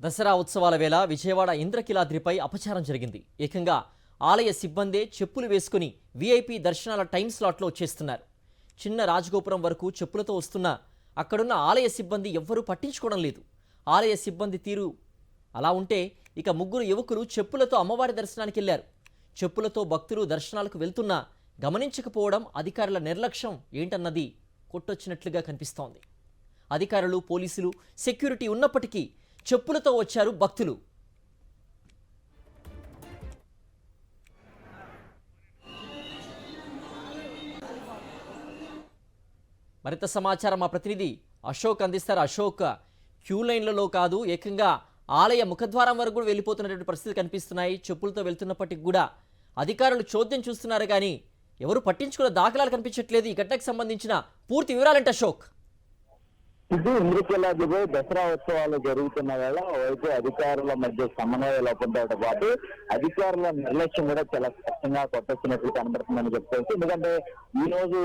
దసరా ఉత్సవాల వేళ విజయవాడ ఇంద్రకీలాద్రిపై అపచారం జరిగింది. ఏకంగా ఆలయ సిబ్బందే చెప్పులు వేసుకుని వీఐపీ దర్శనాల టైం స్లాట్లో వచ్చేస్తున్నారు. చిన్న రాజగోపురం వరకు చెప్పులతో వస్తున్నా అక్కడున్న ఆలయ సిబ్బంది ఎవ్వరూ పట్టించుకోవడం లేదు. ఆలయ సిబ్బంది తీరు అలా ఉంటే ఇక ముగ్గురు యువకులు చెప్పులతో అమ్మవారి దర్శనానికి వెళ్లారు. చెప్పులతో భక్తులు దర్శనాలకు వెళ్తున్నా గమనించకపోవడం అధికారుల నిర్లక్ష్యం ఏంటన్నది కొట్టొచ్చినట్లుగా కనిపిస్తోంది. అధికారులు, పోలీసులు, సెక్యూరిటీ ఉన్నప్పటికీ చెప్పులతో వచ్చారు భక్తులు. మరింత సమాచారం మా ప్రతినిధి అశోక్ అందిస్తారు. అశోక్, క్యూ లైన్లలో కాదు ఏకంగా ఆలయ ముఖద్వారం వరకు కూడా వెళ్ళిపోతున్నటువంటి పరిస్థితి కనిపిస్తున్నాయి. చెప్పులతో వెళ్తున్నప్పటికి కూడా అధికారులు చోద్యం చూస్తున్నారు కానీ ఎవరు పట్టించుకున్న దాఖలాలు కనిపించట్లేదు. ఈ ఘటనకు సంబంధించిన పూర్తి వివరాలంటే అశోక్. ఇది ఇంద్రకీలాద్రిపై దసరా ఉత్సవాలు జరుగుతున్న వేళ వైపు అధికారుల మధ్య సమన్వయ లోపంతో పాటు అధికారుల నిర్లక్ష్యం కూడా చాలా స్పష్టంగా కొట్టొచ్చినట్లు కనబడుతుందని చెప్పుకోవచ్చు. ఎందుకంటే ఈ రోజు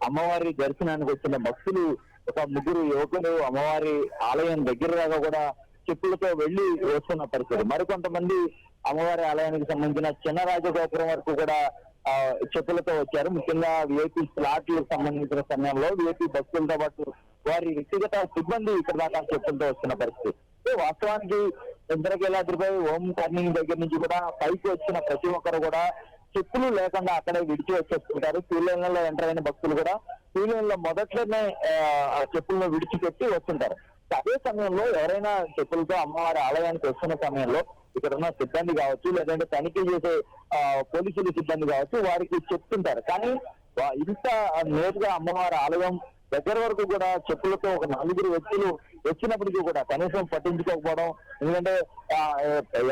అమ్మవారి దర్శనానికి వచ్చిన భక్తులు ఒక ముగ్గురు యువకులు అమ్మవారి ఆలయం దగ్గర దాకా కూడా చెప్పులతో వెళ్లి వస్తున్న పరిస్థితి. మరికొంతమంది అమ్మవారి ఆలయానికి సంబంధించిన చిన్న రాజగోపురం వరకు కూడా చెప్పులతో వచ్చారు. ముఖ్యంగా విఐపీ స్లాట్లకు సంబంధించిన సమయంలో విఐపీ భక్తులతో పాటు వారి వ్యక్తిగత సిబ్బంది ఇక్కడ దాకా చెప్పులతో వస్తున్న పరిస్థితి. వాస్తవానికి ఇంద్రకీలాద్రిపై ఓం టర్నింగ్ దగ్గర నుంచి కూడా పైకి వచ్చిన ప్రతి ఒక్కరు కూడా చెప్పులు లేకుండా అక్కడే విడిచి వచ్చేస్తుంటారు. క్యూ లైన్లలో ఎంటర్ అయిన భక్తులు కూడా క్యూ లైన్ లో మొదట్లోనే ఆ చెప్పులను విడిచిపెట్టి వస్తుంటారు. అదే సమయంలో ఎవరైనా చెప్పులతో అమ్మవారి ఆలయానికి వస్తున్న సమయంలో ఇక్కడ ఉన్న సిబ్బంది కావచ్చు, లేదంటే తనిఖీ చేసే పోలీసుల సిబ్బంది కావచ్చు, వారికి చెప్తుంటారు. కానీ ఇంత నేరుగా అమ్మవారి ఆలయం దగ్గర వరకు కూడా చెప్పులతో ఒక నలుగురు వ్యక్తులు వచ్చినప్పటికీ కూడా కనీసం పట్టించుకోకపోవడం. ఎందుకంటే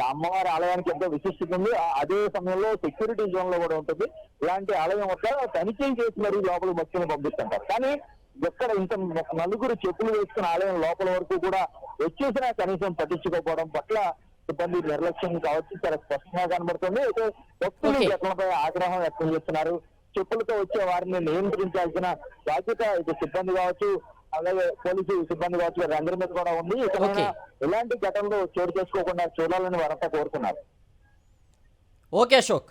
అమ్మవారి ఆలయానికి ఎంతో విశిష్టత ఉంది. అదే సమయంలో సెక్యూరిటీ జోన్ లో కూడా ఉంటుంది. ఇలాంటి ఆలయం ఒక తనిఖీ చేసి మరీ లోపల భక్తులను పంపిస్తుంటారు. కానీ ఎక్కడ ఇంత నలుగురు చెప్పులు వేసుకున్న ఆలయం లోపల వరకు కూడా వచ్చేసినా కనీసం పట్టించుకోకపోవడం పట్ల సిబ్బంది నిర్లక్ష్యం కావచ్చు చాలా స్పష్టంగా కనబడుతుంది. అయితే భక్తులు ఘటనపై ఆగ్రహం వ్యక్తం చేస్తున్నారు. చెప్పులతో వచ్చే వారిని నియంత్రించాల్సిన బాధ్యత ఇటు సిబ్బంది కావచ్చు, అలాగే పోలీసు సిబ్బంది కావచ్చు, వారి అందరి మీద కూడా ఉంది. ఇక్కడ ఎలాంటి ఘటనలు చోటు చేసుకోకుండా చూడాలని వారంతా కోరుతున్నారు. ఓకే అశోక్.